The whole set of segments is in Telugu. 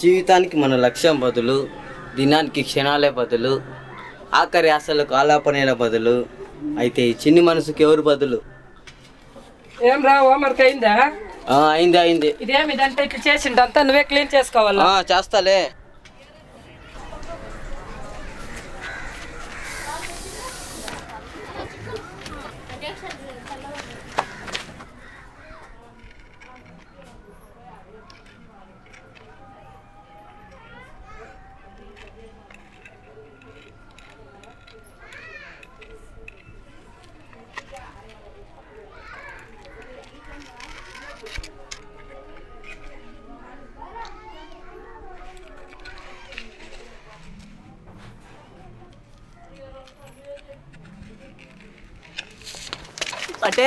జీవితానికి మన లక్ష్యం బదులు, దినానికి క్షణాలే బదులు, ఆఖరి ఆశలకు ఆలాపనల బదులు, అయితే ఈ చిన్ని మనసుకి ఎవరు బదులు? ఏం రా హోంవర్క్ అయిందా? అయింది. ఇదేమి ఇదంతా ఇట్లా చేసిండంతా నువ్వే క్లీన్ చేసుకోవాలా? చేస్తాలే. అంటే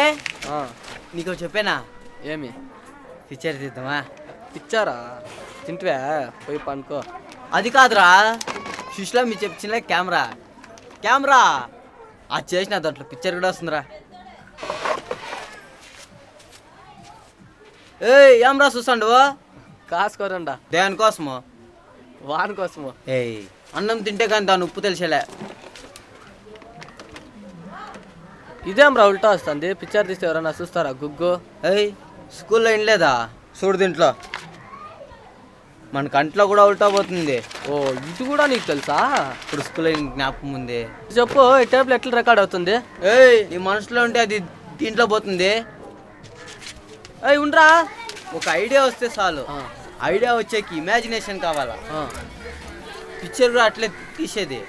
నీకు చెప్పానా? ఏమి పిక్చర్ తీద్దామా? పిచ్చారా? తింటివా? పోయి పనుకో. అది కాదురా, సుష్లా మీ చెప్పిన కెమెరా అది చేసిన దాంట్లో పిక్చర్ కూడా వస్తుందిరా. ఏమ్రా చూస్తాండు? కాసుకోరండా. దేనికోసము? వాని కోసము. అన్నం తింటే కానీ దాని ఉప్పు తెలిసేలే. ఇదేం రా ఉల్టా వస్తుంది? పిక్చర్ తీస్తే ఎవరన్నా చూస్తారా? గుగ్గు స్కూల్లో ఏం లేదా? చూడు దీంట్లో మన కంట్లో కూడా ఉల్టా పోతుంది. ఓ ఇది కూడా నీకు తెలుసా? ఇప్పుడు స్కూల్లో జ్ఞాపకం ఉంది. చెప్పు, ఈ టేబుల్ ఎట్లా రికార్డ్ అవుతుంది? ఈ మనసులో ఉంటే అది దీంట్లో పోతుంది. ఉండరా, ఒక ఐడియా వస్తే చాలు. ఐడియా వచ్చేకి ఇమాజినేషన్ కావాలా. పిక్చర్ కూడా అట్లే తీసేది.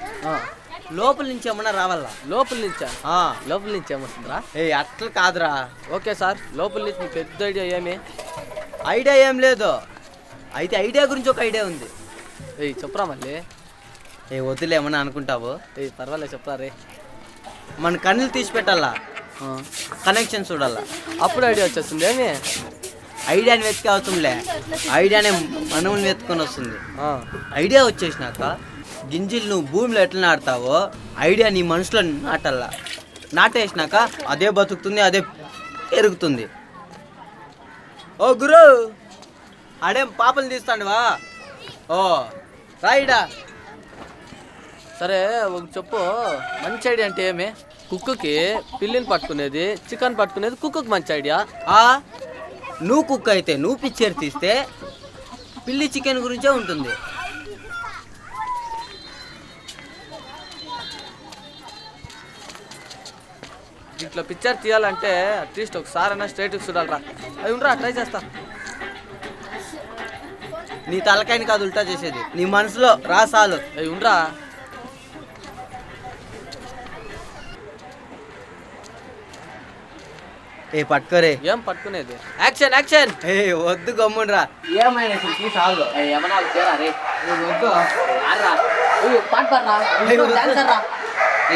లోపల నుంచి ఏమన్నా రావాలా? లోపల నుంచా? లోపల నుంచి ఏమొస్తుందిరా? అట్లా కాదురా. ఓకే సార్, లోపల నుంచి మీ పెద్ద ఐడియా ఏమి? ఐడియా ఏం లేదు, అయితే ఐడియా గురించి ఒక ఐడియా ఉంది. చెప్పురా మళ్ళీ. వద్దులే ఏమన్నా అనుకుంటావు. పర్వాలేదు చెప్తా రే. మన కన్నులు తీసి పెట్టాలా, కనెక్షన్ చూడాలా, అప్పుడు ఐడియా వచ్చేస్తుంది. ఏమి ఐడియాని వెతికే అవసరంలే, ఐడియానే మనవుని వెతుకొని వస్తుంది. ఐడియా వచ్చేసినాక గింజలు నువ్వు భూమిలో ఎట్లా నాటుతావో ఐడియా నీ మనసులో నాటల్లా. నాటేసినాక అదే బతుకుతుంది, అదే పెరుగుతుంది. ఓ గురు, ఆడేం పాపలు తీస్తాడువా? రాయిడా. సరే ఒక చెప్పు, మంచి ఐడియా అంటే ఏమి? కుక్కకి పిల్లిని పట్టుకునేది, చికెన్ పట్టుకునేది కుక్కకి మంచి ఐడియా. నువ్వు కుక్క అయితే నువ్వు పిక్చర్ తీస్తే పిల్లి చికెన్ గురించే ఉంటుంది. దీంట్లో పిక్చర్ తీయాలంటే అట్లీస్ట్ ఒకసారి అయినా స్ట్రైట్గా చూడాలరా. అవి ఉండరా, ట్రై చేస్తా. నీ తలకాయని కాదు ఉల్టా చేసేది, నీ మనసులో రాసాలు. అవి ఉండరా. పట్టుకోరే. ఏం పట్టుకునేది? Action action. వద్దు గమ్మునరా. ఏమైనా చాలు. ఏమన్నా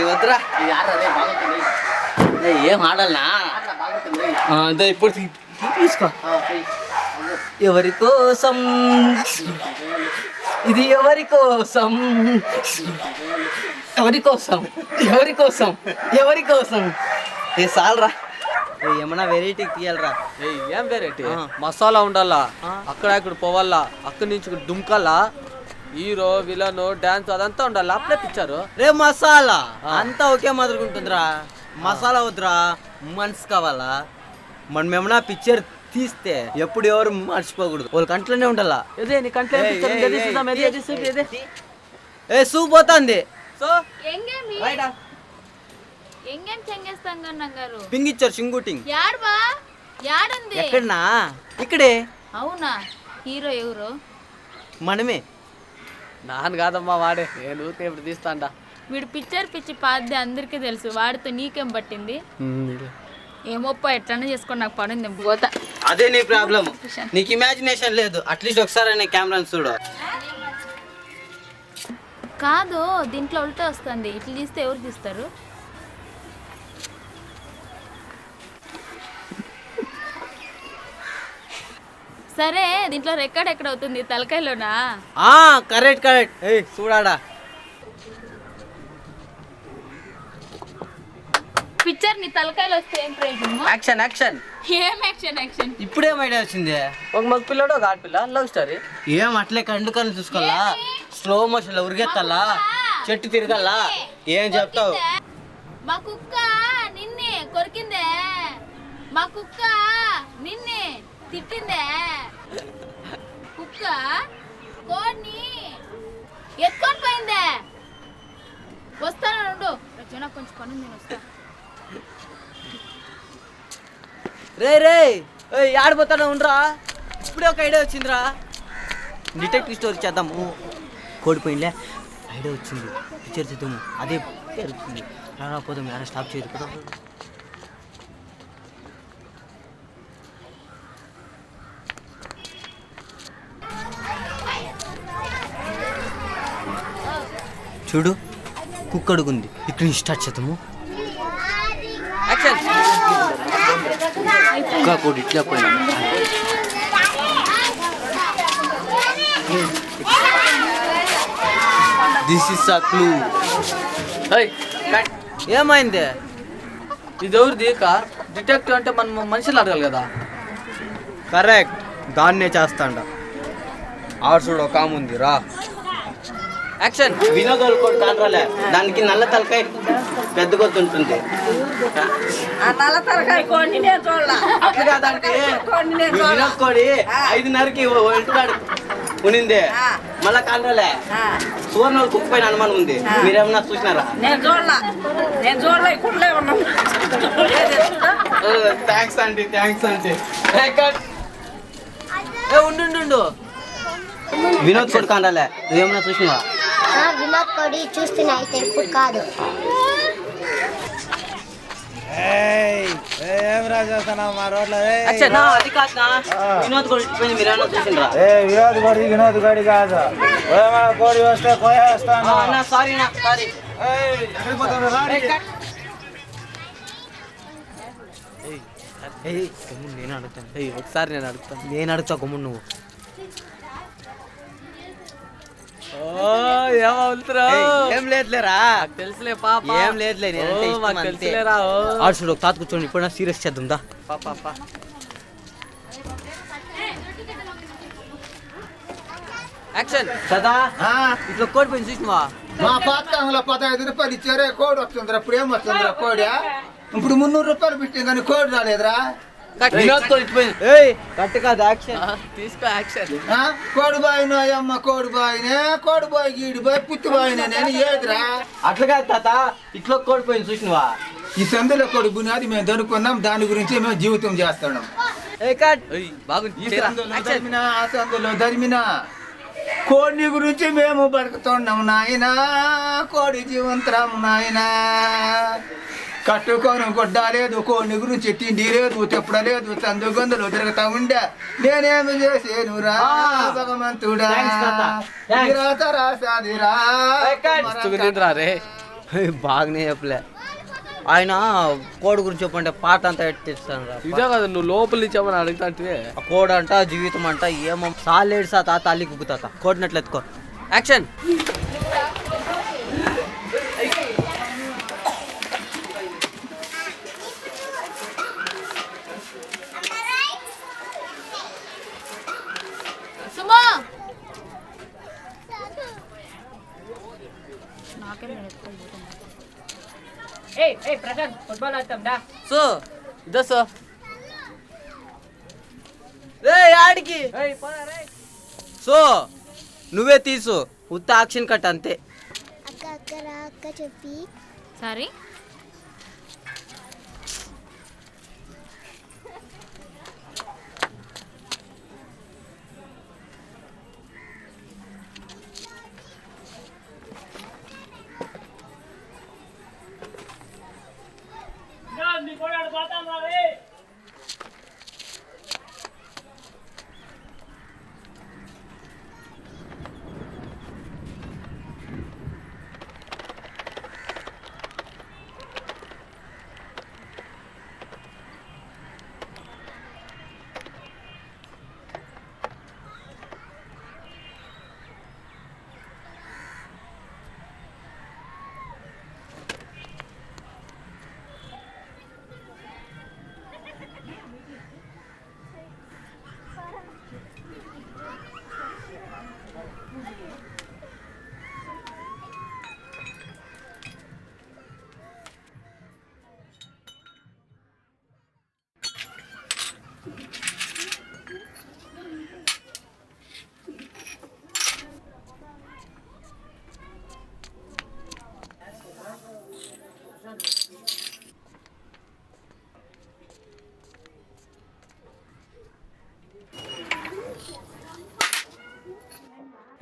వద్దురా. ఏం ఆడాలనా? అదే ఇప్పుడు తీసుకో. ఎవరి కోసం ఇది, ఎవరి కోసం, ఎవరి కోసం, ఎవరి కోసం, ఎవరి కోసం. చాలరా. ఏమన్నా వెరైటీ తీయాలరా. ఏం వెరైటీ? మసాలా ఉండాలా, అక్కడ ఇక్కడ పోవాలా, అక్కడి నుంచి దుమ్కాలా, హీరో విలన్ డాన్స్ అదంతా ఉండాలి. అప్పుడే పిక్చరు. రే మసాలా అంతా ఒకే మాదిరిగా ఉంటుందిరా. మసాలా వద్దురా, మనసు కావాలా. మనం ఏమన్నా పిక్చర్ తీస్తే ఎప్పుడు ఎవరు మర్చిపోకూడదు, వాళ్ళ కంట్లోనే ఉండాలా. నీ కంట్లో సూప్ పోతుంది. పింగిచ్చారు సింగుటింగ్. ఎక్కడనా? ఇక్కడే. అవునా? హీరో ఎవరు? మనమే. నాన్న కాదమ్మా, వాడే. నేను ఊరికే ఇప్పుడు తీస్తాండా. వీడు పిక్చర్ పిచ్చి పాద్ది అందరికీ తెలుసు, వాడితో నీకేం పట్టింది? ఏమోప్ప ఎట్లన్నా చేసుకొని నాకు పడింది పోతా. అదే నీ ప్రాబ్లం, నీకు ఇమాజినేషన్ లేదు. అట్లీస్ట్ ఒకసారి కెమెరా చూడు. కాదు, దీంట్లో ఉల్టా వస్తుంది. ఇట్లా తీస్తే ఎవరు తీస్తారు? సరే, దీంట్లో రికార్డ్ ఎక్కడ అవుతుంది? తలకాయలోనా? కరెక్ట్. చూడాడా. పిక్చర్ నీ తలకాయలో వస్తే ఏం ప్రయోజనం? Action action. ఏం యాక్షన్ యాక్షన్ ఇప్పుడేం ఐడియా వచ్చింది? ఒక మగ పిల్లడు ఒక ఆడపిల్ల లవ్ స్టోరీ. ఏం అట్లే కండు కన్ను చూసుకోవాలా, స్లో మోషన్ లో ఉరిగెత్తాలా, చెట్టు తిరగాలా, ఏం చెప్తావు? మా కుక్క నిన్నే కొరికిందే, మా కుక్క నిన్నే తిట్టిందే, కుక్క కోడిని ఎత్తుకొని పోయిందే. వస్తాను ఉండు, రచన కొంచెం పని ఉంది, నేను వస్తా. రే రే ఆడిపోతాను ఉండరా, ఇప్పుడే ఒక ఐడియా వచ్చిందిరా. డిటెక్టివ్ స్టోరీ చేద్దాము. కోడిపోయిందిలే, ఐడియా వచ్చింది, పిక్చర్ చేద్దాము. అదే పిక్చర్ వచ్చింది, రాకపోదాం, యారా స్టాప్ చేయదు కదా. చూడు కుక్క అడుగుంది, ఇక్కడ నుంచి స్టార్ట్ చేద్దాము. కుక్క కూడా ఇట్లా పోయినా. This is a clue. ఏమైంది? ఇది ఎవరిది కార్? డిటెక్టివ్ అంటే మనం మనుషులు అడగాలి కదా. కరెక్ట్, దాన్నే చేస్తాండ. ఆడు చూడు ఒక ఆమె ఉంది, రా. యాక్షన్. వినోదాలు కూడా కానరాలే, దానికి నల్ల తలకాయ పెద్ద గుర్తుంటుంది. అట్లా కాదంటే వినోద్ కోడి 5:30కి ఇంటికాడు ఉనింది, మళ్ళా కానరాలే. సువర్ణ కుక్క పైన అనుమానం ఉంది, మీరేమన్నా చూసినారా? థ్యాంక్స్ అండి, థ్యాంక్స్ అండి. ఉండు, వినోద్ కోడి కానరాలే, నువ్వేమన్నా చూసినావా? వినోద్ కోడి చూస్తున్నా, అయితే ఇప్పుడు కాదు. ఏం రాజేస్తున్నావు మా రోడ్లో? అది కాదు, వినోద్ కోడి ఇచ్చిపోయింది, మీరేమన్నా చూసిండ్రా? వినోద్ కోడి కాదు, కోడి వస్తే కోయేస్తాను. Sorry sorry. నేను అడుగుతాను, ఒకసారి నేను అడుగుతాను. నేను అడుగుతా గమ్ముడు నువ్వు. ఏం లేదులేరా, తెలుసులే పాప, ఏం లేదులే, తెలుసులేరా. ఆడు చూడు ఒక తాత కూర్చోండి, ఇప్పుడు సీరియస్ చేద్దాం దా. పాప యాక్షన్. కదా ఇట్లా కోడిపోయింది చూసినవా? మా పాతకాలంలో 15 రూపాయలు ఇచ్చారే కోడి వస్తుందిరా. ఇప్పుడు ఏం వస్తుందిరా కోడి? ఇప్పుడు 300 రూపాయలు పెట్టింది కానీ కోడి రాలేదురా. వినోద్ కోడి ఇచ్చిపోయింది. కట్టు కాదు, యాక్షన్ తీసుకో. యాక్షన్. కోడి బాయిన అమ్మ, కోడి బాయినే, కోడి బాయి గీడి బాయి పుత్తి బాయినే, నేను ఏదిరా? అట్లా కాదు తాత, ఇట్లా కోడిపోయింది చూసినవా? ఈ సందులో కోడి బునాది మేము దొరుకున్నాం, దాని గురించి మేము జీవితం చేస్తున్నాం. బాగుంది. ఈ సందులో ధర్మినా, ఆ సందులో ధర్మినా, కోడి గురించి మేము బతుకుతున్నాం నాయనా, కోడి జీవంతరం నాయనా. కట్టుకొని గుడ్డ లేదు, కోడి గురించి తిండి లేదు, తెప్పడలేదు, సందు గొంతులు తిరుగుతా ఉండే, నేనేమి చేసేను రా భగవంతుడా. రే బాగానే చెప్పలే. ఆయన కోడి గురించి చెప్పంటే పాట అంతా ఎట్టిస్తాను రా. ఇదే కదా నువ్వు లోపల ఇచ్చామని అడుగుతా అంటే. ఆ కోడి అంట, జీవితం అంట, ఏమో సాలేడు సా తాత, అల్లి కుక్కు తాత, కోడినట్లు ఎత్తుకో. యాక్షన్. సుమా ప్రశాంత్ ఫుట్బాల్ ఆడతాం దా. సో ఇదో సో ఆడికి సో నువ్వే తీసు, ఉత్త యాక్షన్ కట్ అంతే. అక్క చెప్పి సారీ.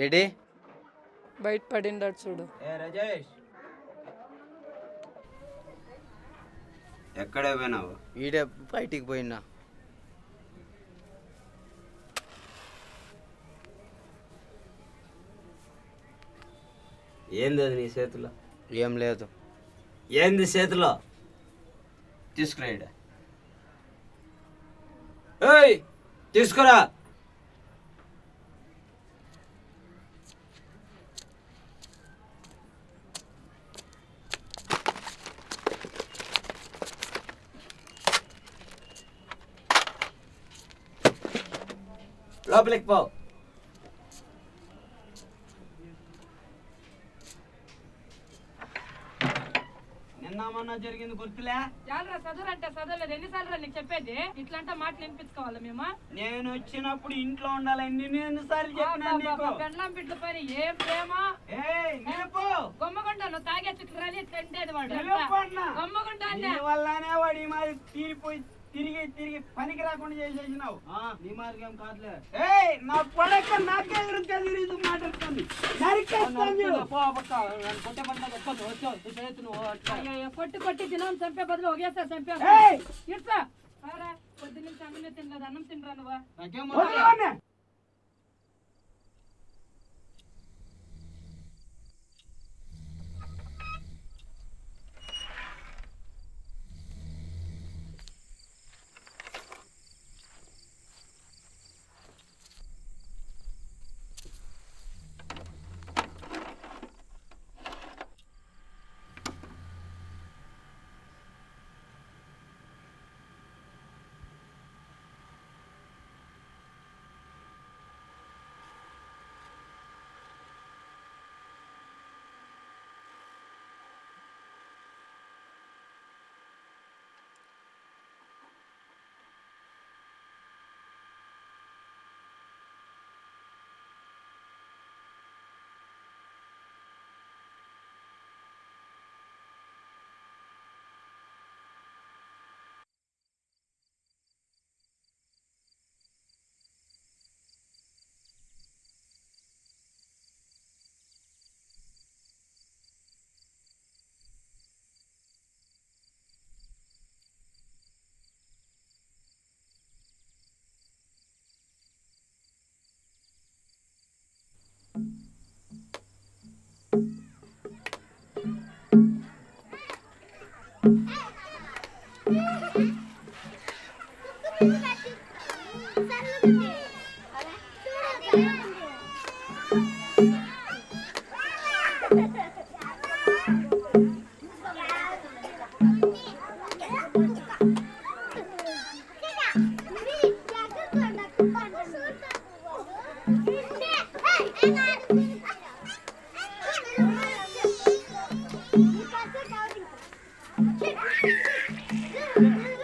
ఏడి బయట పడిండాడు చూడు. ఏ రాజేష్, ఎక్కడ పోయినావు? ఈడే బయటికి పోయినా. ఏంది అది నీ చేతిలో? ఏం లేదు. ఏంది చేతిలో? తీసుకురా ఈడ. ఏయ్ తీసుకురా. లోపలికి పో. నిన్న మొన్న జరిగింది గుర్తులే? చాలరా చదువు అంటే చదవలేదు. ఎన్నిసార్లు నీకు చెప్పేది? ఇట్లాంటి మాటలు వినిపించుకోవాలి మేము. నేను వచ్చినప్పుడు ఇంట్లో ఉండాలని నేను ఎన్నిసార్లు చెప్పినా నీకు? పెండ్లాం బిడ్డ పని ఏం ప్రేమ. ఏయ్ నిలుపు. గొమ్మగుండా నువ్వు తాగే చిట్లని తింటేది వాడు. నిలుపు అన్నా. గొమ్మగుండా నీ వల్లనే వాడు ఈ మాది తీరిపోయి తిరిగి తిరిగి పనికి రాకుండా చేసేసినావు. నీ మార్గం కాదులే. ఏయ్ నా పడక నాకే విరుద్ధ తిరిగి మాట్లాడుతుంది. కొట్టి కొట్టి దినం చంపే బదులు ఒకేసారి చంపే. ఇట్లా పొద్దున్న అన్నం తినలేదు. అన్నం తినరా నువ్వు? Hey!